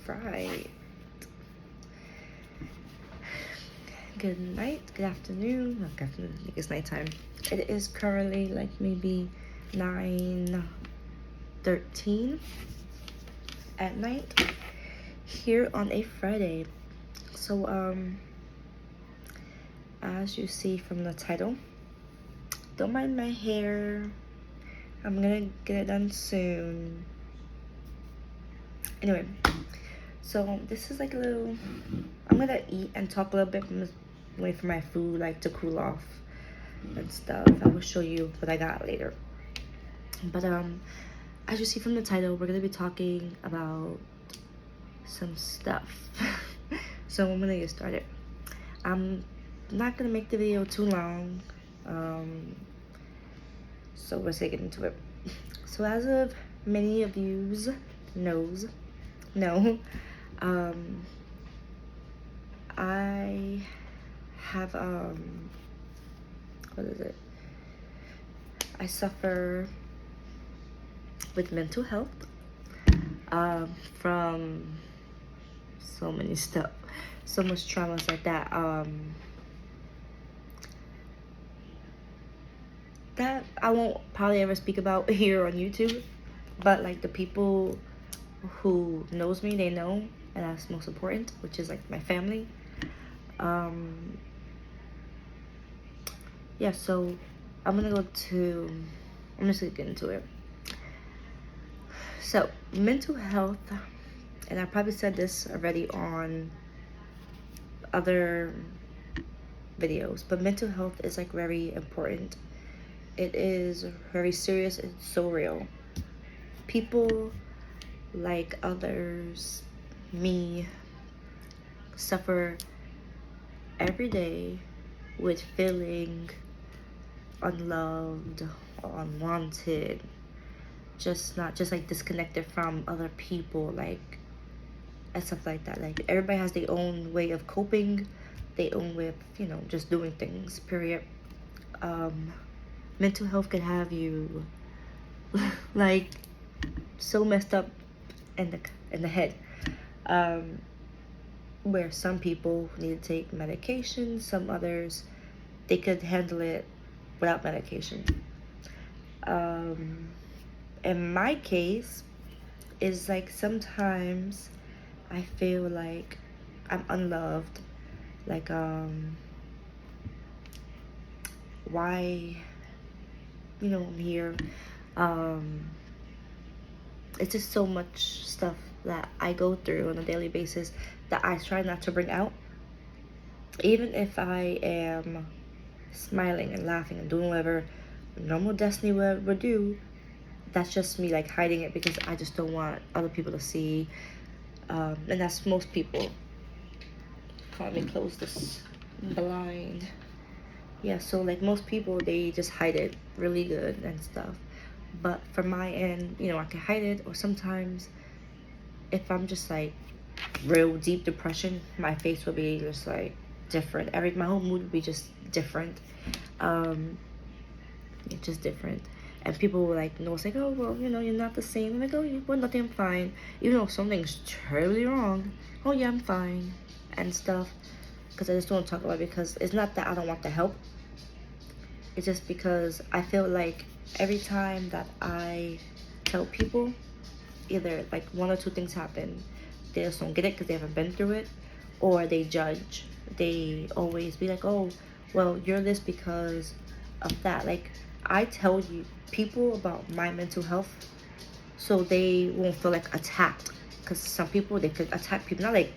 Alright. Good night, good afternoon. Not good afternoon, I think it's nighttime. It is currently like maybe 9:13 at night here on a Friday. So as you see from the title, don't mind my hair. I'm gonna get it done soon. Anyway, so this is like a little, I'm gonna eat and talk a little bit. I'm just waiting for my food like to cool off and stuff. I will show you what I got later. But as you see from the title, we're gonna be talking about some stuff. So I'm gonna get started. I'm not gonna make the video too long. So let's get into it. So as of many of yous know, I have what is it? I suffer with mental health from so many stuff, so much traumas like that. That I won't probably ever speak about here on YouTube, but like the people who knows me, they know, and that's most important, which is like my family. Yeah, so I'm just gonna get into it. So mental health, and I probably said this already on other videos, but mental health is like very important. It is very serious. It's so real. People like others, me, suffer every day with feeling unloved or unwanted, just like disconnected from other people, like, and stuff like that. Like everybody has their own way of coping, their own way of, just doing things, period. Mental health can have you like so messed up in the head, where some people need to take medication, some others they could handle it without medication. In my case, is like sometimes I feel like I'm unloved, like why I'm here. It's just so much stuff that I go through on a daily basis that I try not to bring out. Even if I am smiling and laughing and doing whatever normal Destiny would do, that's just me like hiding it because I just don't want other people to see. And that's most people. Let me close this blind. Yeah, so like most people, they just hide it really good and stuff. But from my end, I can hide it, or sometimes if I'm just like real deep depression, my face will be just like different. My whole mood would be just different. It's just different. And people will like know, it's like, oh, well, you're not the same. I'm like, oh, well, nothing, I'm fine. Even though something's terribly wrong, oh yeah, I'm fine and stuff. Because I just don't want to talk about it, because it's not that I don't want the help. It's just because I feel like every time that I tell people, either like one or two things happen. They just don't get it because they haven't been through it, or they judge. They always be like, oh, well, you're this because of that. Like, I tell you people about my mental health so they won't feel like attacked, because some people, they could attack people, not like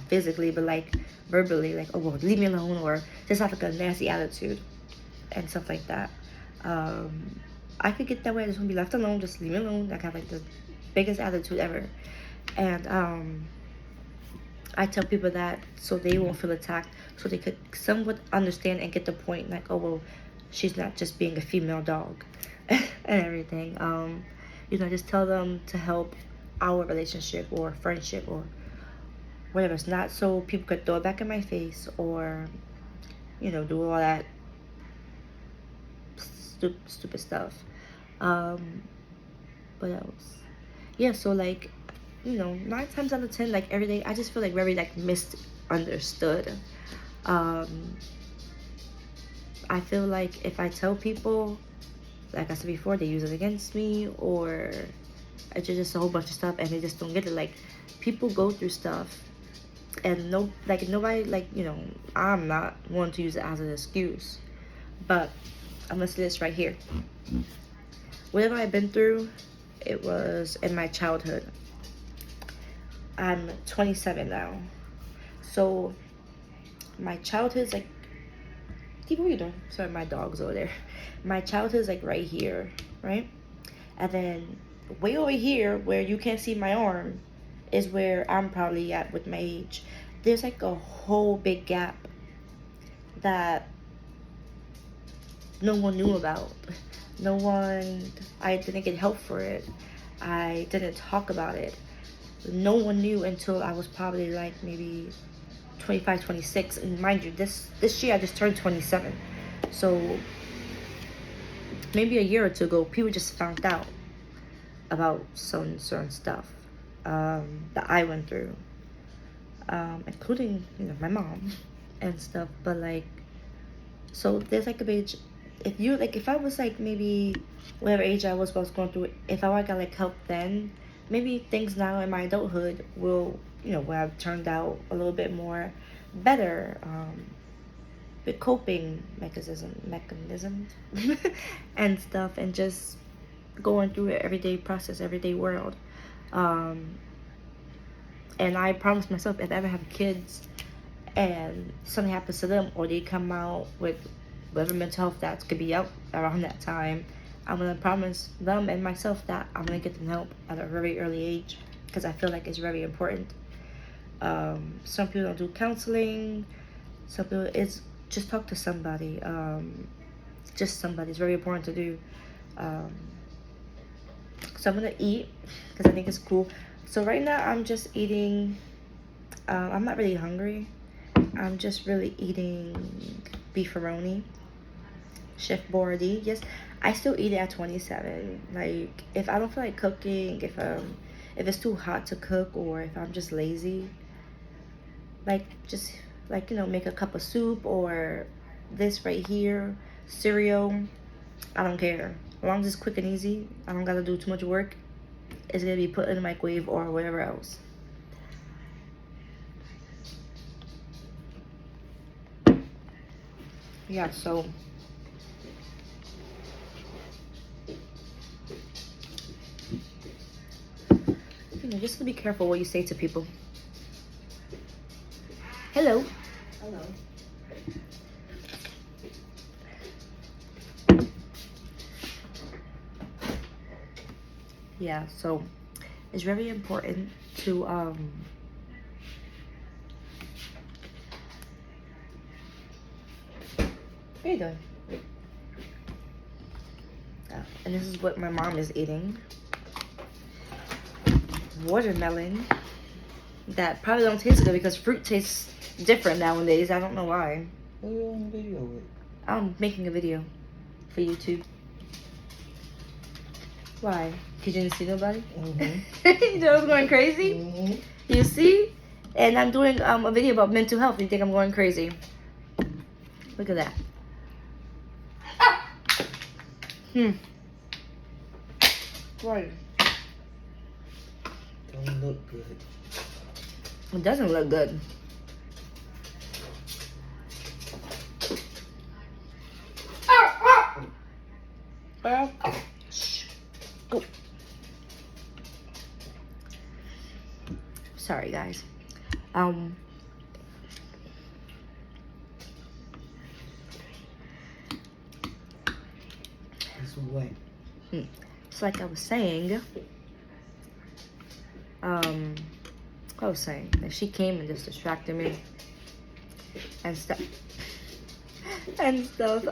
physically, but like verbally, like, oh, well, leave me alone, or just have like a nasty attitude and stuff like that. I could get that way. I just want to be left alone, just leave me alone. Like, I have like the biggest attitude ever. And I tell people that so they won't feel attacked, so they could somewhat understand and get the point, like, oh, well, she's not just being a female dog and everything. I just tell them to help our relationship or friendship or whatever. It's not so people could throw it back in my face, or do all that stupid stuff. What else? Yeah, so like you know, 9 times out of 10, like every day, I just feel like very like misunderstood. Um, I feel like if I tell people, like I said before, they use it against me, or it's just a whole bunch of stuff, and they just don't get it. Like, people go through stuff, and nobody, like, you know, I'm not one to use it as an excuse, but I'm gonna say this right here. Whatever I've been through, it was in my childhood. I'm 27 now, so my childhood's like, Keep what you doing? Sorry, my dog's over there. My childhood's like right here, right? And then way over here, where you can't see my arm, is where I'm probably at with my age. There's like a whole big gap that no one knew about. I didn't get help for it. I didn't talk about it. No one knew until I was probably like maybe 25, 26. And mind you, this year I just turned 27. So maybe a year or two ago, people just found out about some certain stuff that I went through, including, you know, my mom and stuff. But like, so there's like a age. If I was like maybe whatever age I was going through, if I got like help then, maybe things now in my adulthood will, you know, would have turned out a little bit more better, with coping mechanisms and stuff, and just going through it everyday process, everyday world. And I promised myself, if I ever have kids and something happens to them, or they come out with whatever mental health that could be out around that time, I'm gonna promise them and myself that I'm gonna get them help at a very early age, because I feel like it's very important. Some people don't do counseling. Some people, it's just talk to somebody. Just somebody. It's very important to do. So I'm gonna eat because I think it's cool. So right now I'm just eating. I'm not really hungry. I'm just really eating beefaroni, Chef Boyardee. Yes, I still eat it at 27. Like, if I don't feel like cooking, if it's too hot to cook, or if I'm just lazy, like, just like, you know, make a cup of soup or this right here, cereal. I don't care. As long as it's quick and easy, I don't gotta do too much work. It's gonna be put in the microwave or whatever else. Yeah, so you know, just to be careful what you say to people. Hello. Hello. Yeah, so it's very important to what are you doing? And this is what my mom is eating. Watermelon. That probably don't taste good because fruit tastes different nowadays. I don't know why. What are you on video with? I'm making a video for YouTube. Why? Because you didn't see nobody? Mm-hmm. You know I was going crazy? Mm-hmm. You see? And I'm doing a video about mental health. You think I'm going crazy? Look at that. Right. Don't look good. It doesn't look good. Well, shh. Oh. Sorry, guys. It's wet. It's like I was saying. I was saying that she came and just distracted me and stuff. And stuff.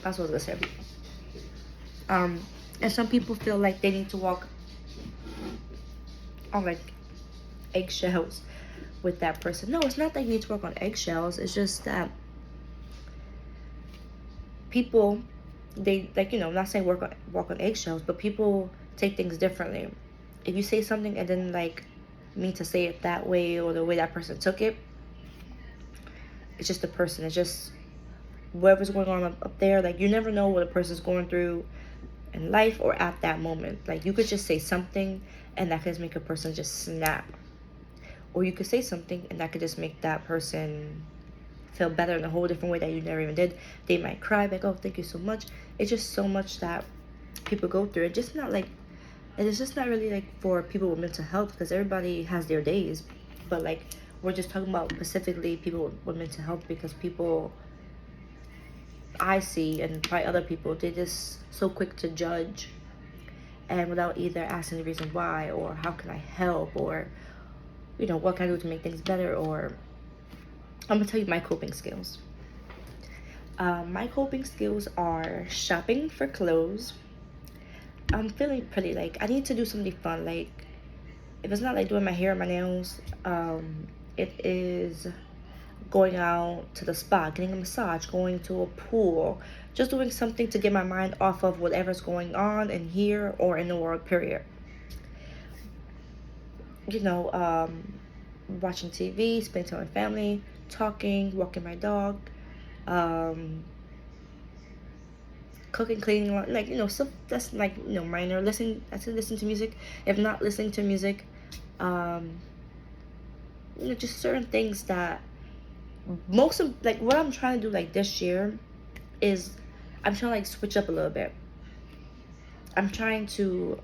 That's what I was gonna say. And some people feel like they need to walk on like eggshells with that person. No, it's not that you need to work on eggshells. It's just that people, they, like, I'm not saying walk on eggshells, but people take things differently. If you say something and then, like, mean to say it that way, or the way that person took it, it's just the person. It's just whatever's going on up there. Like, you never know what a person's going through in life or at that moment. Like, you could just say something and that could just make a person just snap, or you could say something and that could just make that person feel better in a whole different way that you never even did. They might cry, like, oh, thank you so much. It's just so much that people go through. It's just not like, and it's just not really like for people with mental health, because everybody has their days. But like, we're just talking about specifically people with mental health, because people I see, and probably other people, they just so quick to judge, and without either asking the reason why, or how can I help, or what can I do to make things better. Or I'm gonna tell you my coping skills. My coping skills are shopping for clothes. I'm feeling pretty, like, I need to do something fun. Like, if it's not like doing my hair or my nails, it is going out to the spa, getting a massage, going to a pool, just doing something to get my mind off of whatever's going on in here or in the world, period. Watching TV, spending time with family, talking, walking my dog, cooking, cleaning, like, stuff that's like, minor. I said listen to music. If not listening to music, just certain things that most of, like, what I'm trying to do, like, this year is I'm trying to, like, switch up a little bit. I'm trying to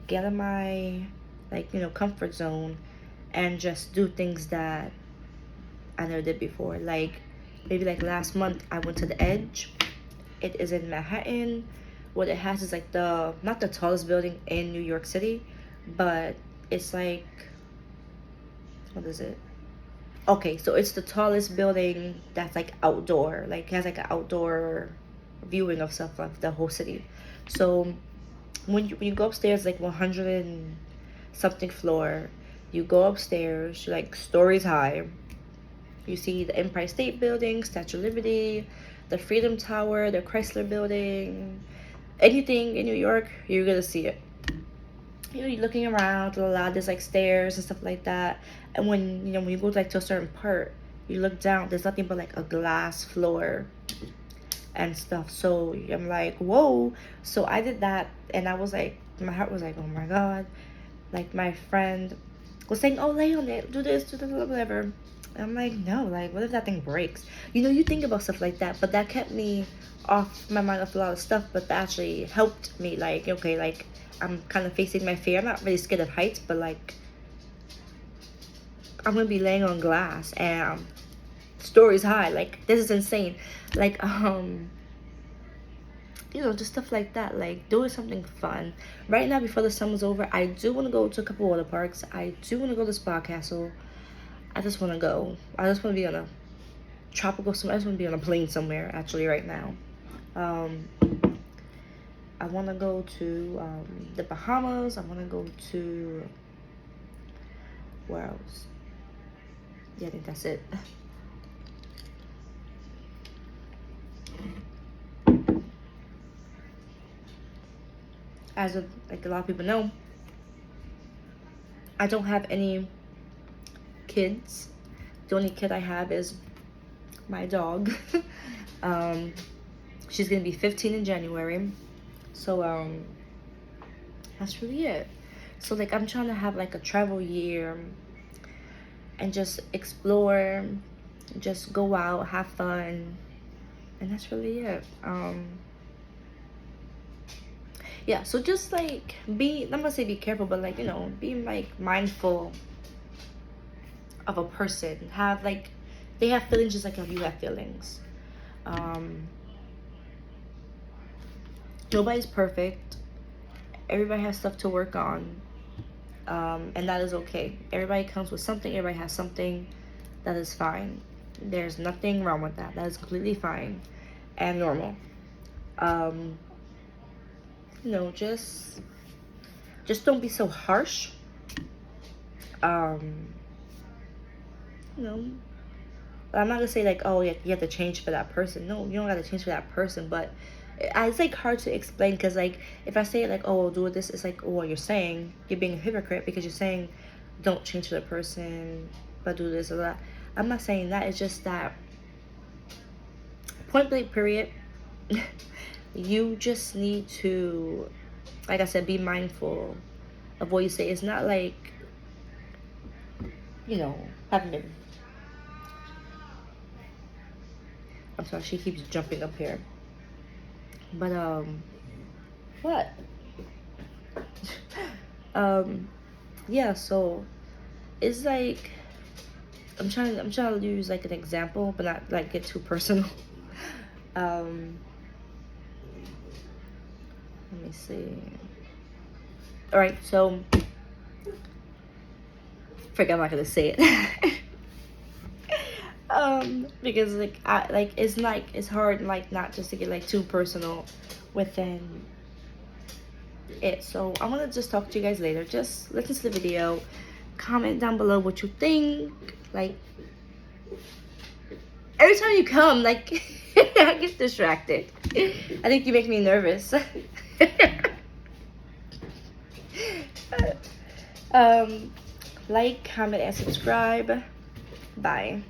get in my, like, comfort zone and just do things that I never did before. Like, maybe like last month I went to the Edge. It is in Manhattan. What it has is like not the tallest building in New York City, but it's like, what is it? Okay, so it's the tallest building that's like outdoor, like has like an outdoor viewing of stuff of the whole city. So when you go upstairs, like 100 and something floor, you go upstairs, like stories high. You see the Empire State Building, Statue of Liberty, the Freedom Tower, the Chrysler Building. Anything in New York, you're gonna see it. You're looking around a lot. There's like stairs and stuff like that. And when you go like to a certain part, you look down. There's nothing but like a glass floor and stuff. So I'm like, whoa. So I did that, and I was like, my heart was like, oh my god. Like, my friend was saying, oh, lay on it, do this, whatever. And I'm like, no, like, what if that thing breaks? You think about stuff like that, but that kept me off my mind of a lot of stuff, but that actually helped me, like, okay, like, I'm kind of facing my fear. I'm not really scared of heights, but, like, I'm gonna be laying on glass, and stories high, like, this is insane. Like, just stuff like that, like doing something fun. Right now, before the summer's over, I do want to go to a couple water parks. I do want to go to Spa Castle. I just want to go. I just want to be on a tropical, I just want to be on a plane somewhere, actually, right now. I want to go to the Bahamas. I want to go to, where else? Yeah, I think that's it. As of, like, a lot of people know, I don't have any kids. The only kid I have is my dog. She's gonna be 15 in January. So that's really it. So, like, I'm trying to have like a travel year and just explore, just go out, have fun, and that's really it. Yeah, so just like I'm gonna say be careful, but like, be like mindful of a person. Have like, they have feelings just like how you have feelings. Nobody's perfect. Everybody has stuff to work on. And that is okay. Everybody comes with something, everybody has something. That is fine. There's nothing wrong with that. That is completely fine and normal. Just don't be so harsh. I'm not gonna say like, oh, you have to change for that person. No, you don't gotta change for that person. But it's like hard to explain because like if I say like, oh, do this, it's like, oh, you're saying you're being a hypocrite because you're saying don't change for the person, but do this or that. I'm not saying that. It's just that point blank period. You just need to, like I said, be mindful of what you say. It's not like, having been. I'm sorry, she keeps jumping up here. But what? Yeah. So it's like I'm trying to use like an example, but not like get too personal. Let me see. All right, so I'm not gonna say it. Because like it's hard like not just to get like too personal within it. So I'm gonna just talk to you guys later. Just listen to the video, comment down below what you think. Like every time you come, like I get distracted. I think you make me nervous. Like, comment, and subscribe. Bye.